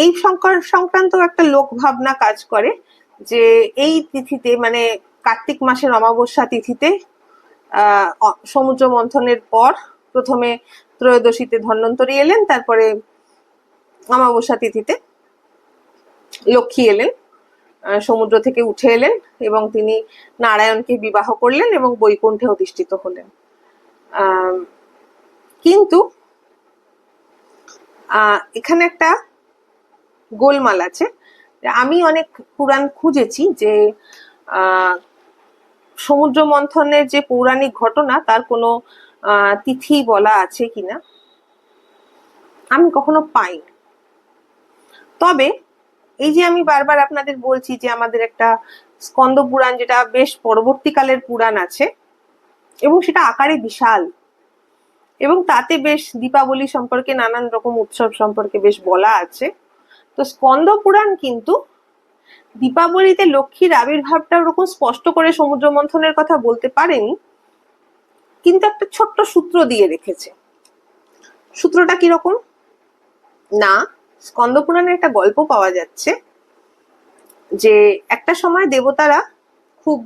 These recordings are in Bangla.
এই সংক্রান্ত একটা লোক ভাবনা কাজ করে যে এই তিথিতে মানে কার্তিক মাসের অমাবস্যা তিথিতে সমুদ্র মন্থনের পর প্রথমে ত্রয়োদশীতে ধন্বন্তরী এলেন, তারপরে অমাবস্যা তিথিতে লক্ষ্মী এলেন, সমুদ্র থেকে উঠে এলেন এবং তিনি নারায়ণকে বিবাহ করলেন এবং বৈকুণ্ঠে অধিষ্ঠিত হলেন। কিন্তু এখানে একটা গোলমাল আছে। আমি অনেক পুরাণ খুঁজেছি যে সমুদ্র মন্থনের যে পৌরাণিক ঘটনা তার কোনো তিথি বলা আছে কিনা আমি কখনো পাইনি। তবে এই যে আমি বারবার আপনাদের বলছি যে আমাদের একটা স্কন্দ পুরাণ, যেটা বেশ পরবর্তীকালের পুরাণ আছে এবং সেটা আকারে বিশাল, এবং তাতে বেশ দীপাবলি সম্পর্কে নানান রকম উৎসব সম্পর্কে বেশ বলা আছে। তো স্কন্দ পুরাণ কিন্তু দীপাবলিতে লক্ষ্মীর আবির্ভাবটা ওরকম স্পষ্ট করে সমুদ্র মন্থনের কথা বলতে পারেনি, কিন্তু একটা ছোট্ট সূত্র দিয়ে রেখেছে। সূত্রটা কিরকম না, স্কন্দ পুরাণে একটা গল্প পাওয়া যাচ্ছে যে একটা সময় দেবতারা খুব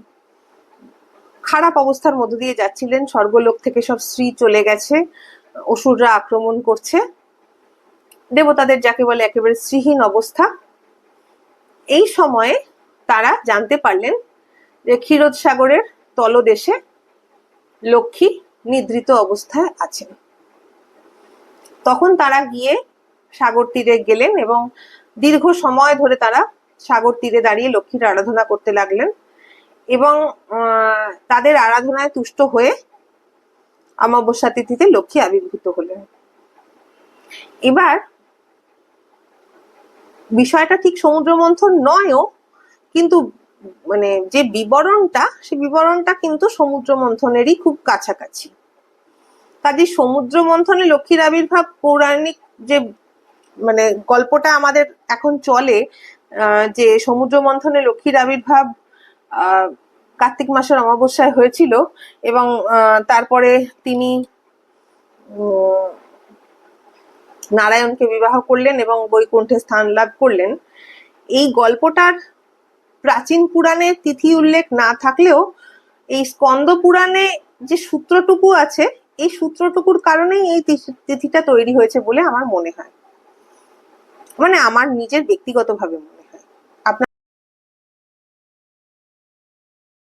খারাপ অবস্থার মধ্য দিয়ে যাচ্ছিলেন, স্বর্গলোক থেকে সব স্ত্রী চলে গেছে, অসুররা আক্রমণ করছে, দেবতাদের যাকে বলে একেবারে শ্রীহীন অবস্থা। এই সময়ে তারা জানতে পারলেন যে ক্ষীরোদ সাগরের তলদেশে লক্ষ্মী নিদ্রিত অবস্থায় আছেন। তখন তারা গিয়ে সাগর তীরে গেলেন এবং দীর্ঘ সময় ধরে তারা সাগর তীরে দাঁড়িয়ে লক্ষ্মীর আরাধনা করতে লাগলেন এবং তাদের আরাধনায় তুষ্ট হয়ে অমাবস্যা তিথিতে লক্ষ্মী আবির্ভূত হলেন। এবার বিষয়টা ঠিক সমুদ্র মন্থন নয়ও, কিন্তু মানে যে বিবরণটা, সে বিবরণটা কিন্তু সমুদ্র মন্থনেরই খুব কাছাকাছি। কাজে সমুদ্র মন্থনে লক্ষ্মীর আবির্ভাব পৌরাণিক যে মানে গল্পটা আমাদের এখন চলে, যে সমুদ্র মন্থনে লক্ষ্মীর আবির্ভাব কার্তিক মাসের অমাবস্যায় হয়েছিল এবং তারপরে তিনি নারায়ণকে বিবাহ করলেন এবং বৈকুণ্ঠে স্থান লাভ করলেন। এই গল্পটার প্রাচীন পুরাণে তিথি উল্লেখ না থাকলেও এই স্কন্দ পুরাণে যে সূত্রটুকু আছে, এই সূত্রটুকুর কারণেই এই তিথিটা তৈরি হয়েছে বলে আমার মনে হয়, মানে আমার নিজের ব্যক্তিগতভাবে মনে হয়।